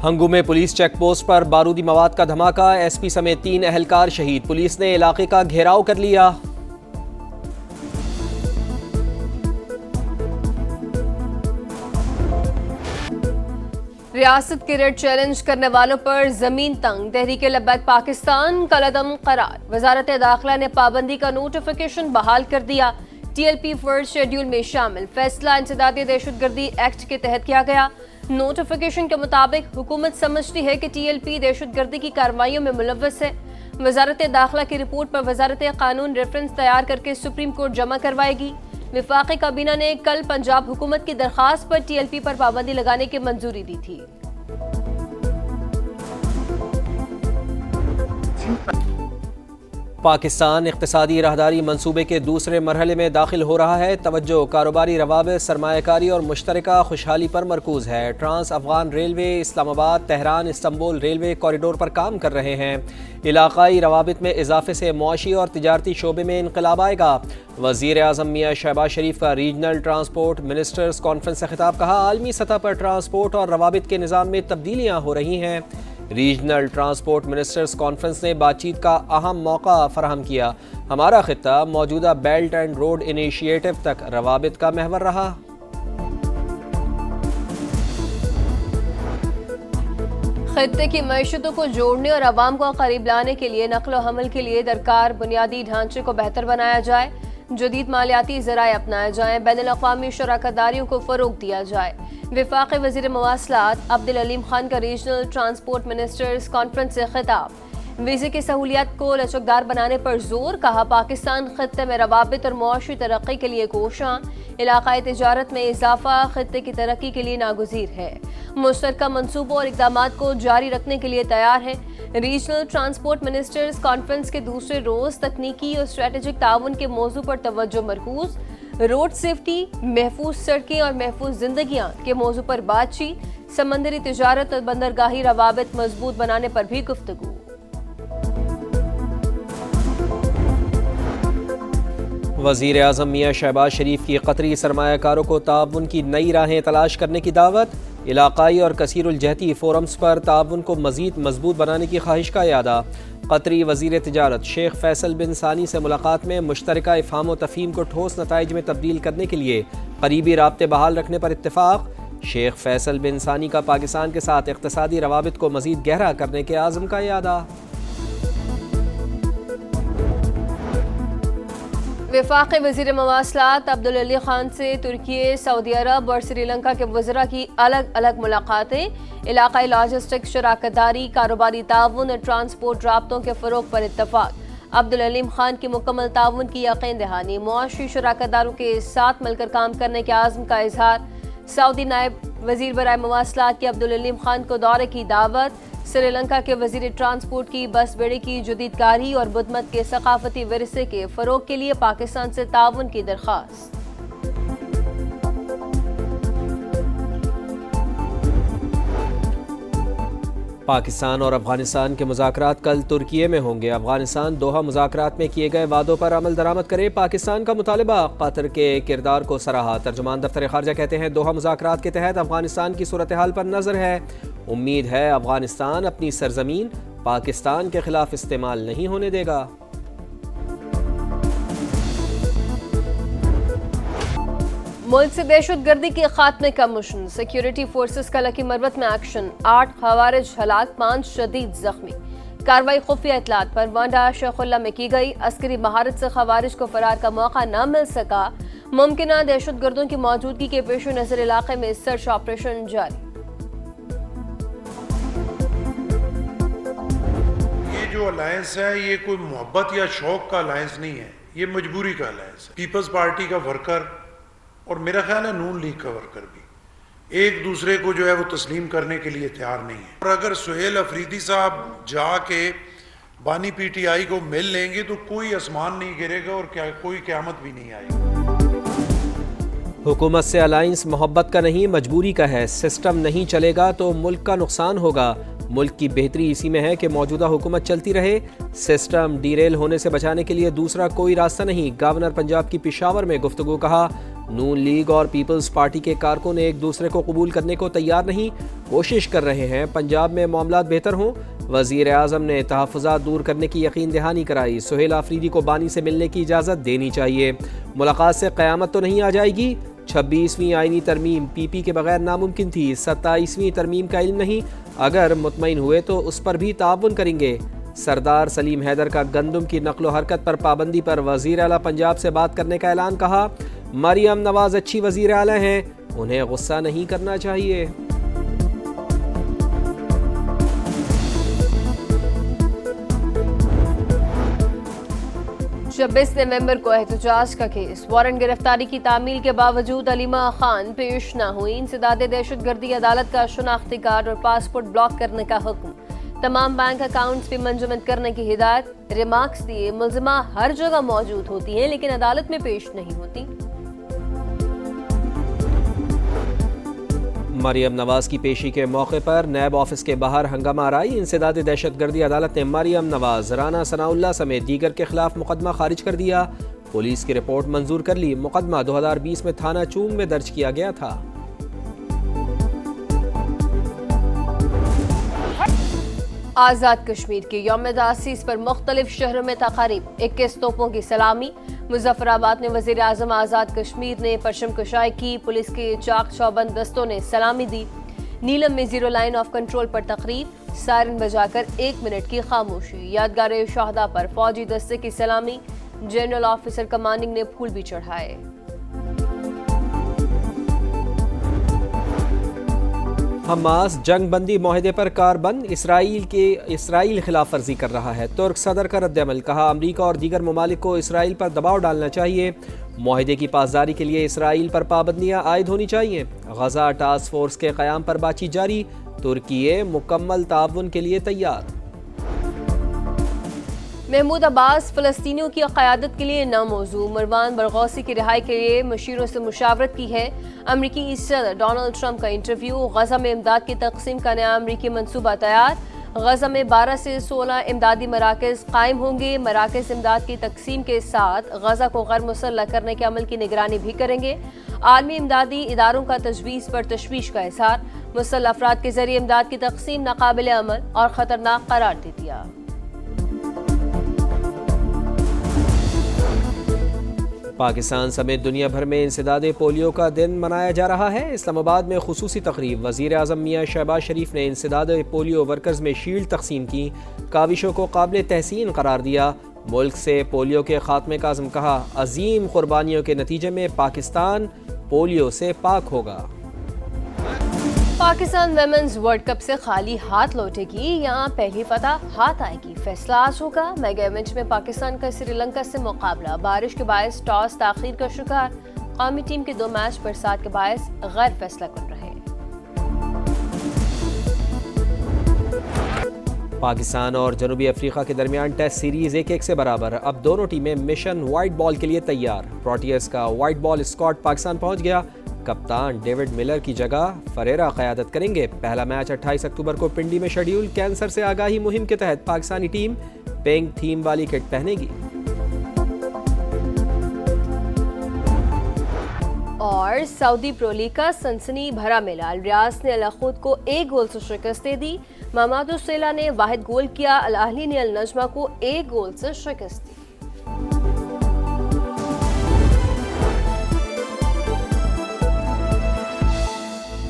ہنگو میں police check post پر بارودی مواد کا دھماکہ، ایس پی سمیت 3 اہلکار شہید، پولیس نے علاقے کا گھیراؤ کر لیا۔ ریاست کے ریڈ چیلنج کرنے والوں پر زمین تنگ، تحریک لبیک پاکستان کالعدم قرار، وزارت داخلہ نے پابندی کا نوٹیفیکیشن بحال کر دیا۔ T L P first schedule میں شامل فیصلہ انسدادی دہشت گردی ایکٹ کے تحت کیا گیا۔ نوٹیفیکیشن کے مطابق حکومت سمجھتی ہے کہ ٹی ایل پی دہشت گردی کی کارروائیوں میں ملوث ہے۔ وزارت داخلہ کی رپورٹ پر وزارت قانون ریفرنس تیار کر کے سپریم کورٹ جمع کروائے گی۔ وفاقی کابینہ نے کل پنجاب حکومت کی درخواست پر ٹی ایل پی پر پابندی لگانے کی منظوری دی تھی۔ پاکستان اقتصادی راہداری منصوبے کے دوسرے مرحلے میں داخل ہو رہا ہے، توجہ کاروباری روابط، سرمایہ کاری اور مشترکہ خوشحالی پر مرکوز ہے۔ ٹرانس افغان ریلوے اسلام آباد تہران استنبول ریلوے کوریڈور پر کام کر رہے ہیں۔ علاقائی روابط میں اضافے سے معاشی اور تجارتی شعبے میں انقلاب آئے گا۔ وزیر اعظم میاں شہباز شریف کا ریجنل ٹرانسپورٹ منسٹرز کانفرنس سے خطاب، کہا عالمی سطح پر ٹرانسپورٹ اور روابط کے نظام میں تبدیلیاں ہو رہی ہیں۔ ریجنل ٹرانسپورٹ منسٹرز کانفرنس نے بات چیت کا اہم موقع فراہم کیا۔ ہمارا خطہ موجودہ بیلٹ اینڈ روڈ انیشیٹو تک روابط کا محور رہا۔ خطے کی معیشتوں کو جوڑنے اور عوام کو قریب لانے کے لیے نقل و حمل کے لیے درکار بنیادی ڈھانچے کو بہتر بنایا جائے، جدید مالیاتی ذرائع اپنائے جائیں، بین الاقوامی شراکت داریوں کو فروغ دیا جائے۔ وفاقی وزیر مواصلات عبدالعلیم خان کا ریجنل ٹرانسپورٹ منسٹرز کانفرنس سے خطاب، ویزے کی سہولیات کو لچکدار بنانے پر زور، کہا پاکستان خطے میں روابط اور معاشی ترقی کے لیے کوشاں، علاقائی تجارت میں اضافہ خطے کی ترقی کے لیے ناگزیر ہے، مشترکہ منصوبوں اور اقدامات کو جاری رکھنے کے لیے تیار ہے۔ ریجنل ٹرانسپورٹ منسٹرز کانفرنس کے دوسرے روز تکنیکی اور اسٹریٹجک تعاون کے موضوع پر توجہ مرکوز، روڈ سیفٹی، محفوظ سڑکیں اور محفوظ زندگیاں کے موضوع پر بات چیت، سمندری تجارت اور بندرگاہی روابط مضبوط بنانے پر بھی گفتگو۔ وزیر اعظم میاں شہباز شریف کی قطری سرمایہ کاروں کو تعاون کی نئی راہیں تلاش کرنے کی دعوت، علاقائی اور کثیر الجہتی فورمز پر تعاون کو مزید مضبوط بنانے کی خواہش کا اعادہ۔ قطری وزیر تجارت شیخ فیصل بن ثانی سے ملاقات میں مشترکہ افہام و تفہیم کو ٹھوس نتائج میں تبدیل کرنے کے لیے قریبی رابطے بحال رکھنے پر اتفاق۔ شیخ فیصل بن ثانی کا پاکستان کے ساتھ اقتصادی روابط کو مزید گہرا کرنے کے عزم کا اعادہ۔ وفاقی وزیر مواصلات عبدالعلی خان سے ترکی، سعودی عرب اور سری لنکا کے وزراء کی الگ الگ ملاقاتیں، علاقائی لاجسٹک شراکت داری، کاروباری تعاون اور ٹرانسپورٹ رابطوں کے فروغ پر اتفاق۔ عبدالعلیم خان کی مکمل تعاون کی یقین دہانی، معاشی شراکت داروں کے ساتھ مل کر کام کرنے کے عزم کا اظہار۔ سعودی نائب وزیر برائے مواصلات کی عبدالعلیم خان کو دورے کی دعوت۔ سری لنکا کے وزیر ٹرانسپورٹ کی بس بیڑی کی جدید کاری اور بدھ مت کے ثقافتی ورثے کے فروغ کے لیے پاکستان سے تعاون کی درخواست۔ پاکستان اور افغانستان کے مذاکرات کل ترکیے میں ہوں گے۔ افغانستان دوحہ مذاکرات میں کیے گئے وعدوں پر عمل درآمد کرے، پاکستان کا مطالبہ، قطر کے کردار کو سراہا۔ ترجمان دفتر خارجہ کہتے ہیں دوحہ مذاکرات کے تحت افغانستان کی صورتحال پر نظر ہے، امید ہے افغانستان اپنی سرزمین پاکستان کے خلاف استعمال نہیں ہونے دے گا۔ ملک سے دہشت گردی کے خاتمے کا مشن، سیکیورٹی فورسز کا لکی مروت میں ایکشن، 8 خوارج ہلاک، 5 شدید زخمی۔ کارروائی خفیہ اطلاعات پر وانڈا شیخ اللہ میں کی گئی، عسکری مہارت سے خوارج کو فرار کا موقع نہ مل سکا، ممکنہ دہشت گردوں کی موجودگی کے پیش نظر علاقے میں سرچ آپریشن جاری۔ یہ جو الائنس ہے یہ کوئی محبت یا شوق کا الائنس نہیں ہے، یہ مجبوری کا الائنس ہے۔ پیپلز پارٹی کا ورکر اور میرا خیال ہے نون لیگ کا ورکر بھی ایک دوسرے کو جو ہے وہ تسلیم کرنے کے لیے تیار نہیں ہے، اور اگر سہیل افریدی صاحب جا کے بانی پی ٹی آئی کو مل لیں گے تو کوئی آسمان نہیں گرے گا اور کوئی قیامت بھی نہیں آئے گی۔ حکومت سے الائنس محبت کا نہیں مجبوری کا ہے، سسٹم نہیں چلے گا تو ملک کا نقصان ہوگا، ملک کی بہتری اسی میں ہے کہ موجودہ حکومت چلتی رہے، سسٹم ڈیریل ہونے سے بچانے کے لیے دوسرا کوئی راستہ نہیں، گورنر پنجاب کی پشاور میں گفتگو، کہا نون لیگ اور پیپلز پارٹی کے کارکن ایک دوسرے کو قبول کرنے کو تیار نہیں، کوشش کر رہے ہیں پنجاب میں معاملات بہتر ہوں۔ وزیر اعظم نے تحفظات دور کرنے کی یقین دہانی کرائی، سہیل آفریدی کو بانی سے ملنے کی اجازت دینی چاہیے۔ ملاقات سے قیامت تو نہیں آ جائے گی، 26ویں آئینی ترمیم پی پی کے بغیر ناممکن تھی، 27ویں ترمیم کا علم نہیں، اگر مطمئن ہوئے تو اس پر بھی تعاون کریں گے۔ سردار سلیم حیدر کا گندم کی نقل و حرکت پر پابندی پر وزیر اعلیٰ پنجاب سے بات کرنے کا اعلان، کہا مریم نواز اچھی وزیر اعلیٰ ہیں، انہیں غصہ نہیں کرنا چاہیے۔ 26 نومبر کو احتجاج کا کیس، وارنٹ گرفتاری کی تعمیل کے باوجود علیمہ خان پیش نہ ہوئی، انسداد دہشت گردی عدالت کا شناختی کارڈ اور پاسپورٹ بلاک کرنے کا حکم، تمام بینک اکاؤنٹس بھی منجمد کرنے کی ہدایت، ریمارکس دیے ملزمہ ہر جگہ موجود ہوتی ہیں لیکن عدالت میں پیش نہیں ہوتی۔ مریم نواز کی پیشی کے موقع پر نیب آفس کے باہر ہنگامہ آرائی، انسداد دہشت گردی عدالت نے مریم نواز، رانا ثناء اللہ سمیت دیگر کے خلاف مقدمہ خارج کر دیا، پولیس کی رپورٹ منظور کر لی، مقدمہ 2020 میں تھانہ چونگ میں درج کیا گیا تھا۔ آزاد کشمیر کے یوم تاسیس پر مختلف شہروں میں تقاریب، 21 توپوں کی سلامی، مظفر آباد میں وزیر اعظم آزاد کشمیر نے پرچم کشائی کی، پولیس کے چاق چوبند دستوں نے سلامی دی، نیلم میں زیرو لائن آف کنٹرول پر تقریب، سائرن بجا کر 1 منٹ کی خاموشی، یادگار شہداء پر فوجی دستے کی سلامی، جنرل آفیسر کمانڈنگ نے پھول بھی چڑھائے۔ حماس جنگ بندی معاہدے پر کاربند، اسرائیل خلاف ورزی کر رہا ہے، ترک صدر کا رد عمل، کہا امریکہ اور دیگر ممالک کو اسرائیل پر دباؤ ڈالنا چاہیے، معاہدے کی پاسداری کے لیے اسرائیل پر پابندیاں عائد ہونی چاہیے، غزہ ٹاسک فورس کے قیام پر بات چیت جاری، ترکی مکمل تعاون کے لیے تیار۔ محمود عباس فلسطینیوں کی قیادت کے لیے نہ موضوع، مروان برغوثی کی رہائی کے لیے مشیروں سے مشاورت کی ہے، امریکی صدر ڈونلڈ ٹرمپ کا انٹرویو، غزہ میں امداد کی تقسیم کا نیا امریکی منصوبہ تیار، غزہ میں 12 سے 16 امدادی مراکز قائم ہوں گے، مراکز امداد کی تقسیم کے ساتھ غزہ کو غیر مسلح کرنے کے عمل کی نگرانی بھی کریں گے، عالمی امدادی اداروں کا تجویز پر تشویش کا اظہار، مسلح افراد کے ذریعے امداد کی تقسیم ناقابل عمل اور خطرناک قرار دے دیا۔ پاکستان سمیت دنیا بھر میں انسداد پولیو کا دن منایا جا رہا ہے، اسلام آباد میں خصوصی تقریب، وزیر اعظم میاں شہباز شریف نے انسداد پولیو ورکرز میں شیلڈ تقسیم کی، کاوشوں کو قابل تحسین قرار دیا، ملک سے پولیو کے خاتمے کا عزم، کہا عظیم قربانیوں کے نتیجے میں پاکستان پولیو سے پاک ہوگا۔ پاکستان ویمنز ورلڈ کپ سے خالی ہاتھ لوٹے گی، یہاں پہلی فتح ہاتھ آئے گی، فیصلہ آج ہوگا۔ میگا ایونٹ میں پاکستان کا سری لنکا سے مقابلہ، بارش کے باعث ٹاس تاخیر کا شکار، قومی ٹیم کے 2 میچ برسات کے باعث غیر فیصلہ کن رہے۔ پاکستان اور جنوبی افریقہ کے درمیان ٹیسٹ سیریز 1-1 سے برابر، اب دونوں ٹیمیں مشن وائٹ بال کے لیے تیار، پروٹیئرز کا وائٹ بال اسکواڈ پاکستان پہنچ گیا، کپتان ڈیوڈ ملر کی جگہ فریرا قیادت کریں گے، پہلا میچ 28 اکتوبر کو پنڈی میں شیڈیول، کینسر سے آگاہی مہم کے تحت پاکستانی ٹیم پنک تھیم والی کٹ پہنے گی۔ اور سعودی پرو لیگ کا سنسنی بھرا میلہ، ریاض نے الخود کو 1 گول سے شکست دے دی، محمد السیلا نے واحد گول کیا، الاہلی نے النجمہ کو 1 گول سے شکست دی۔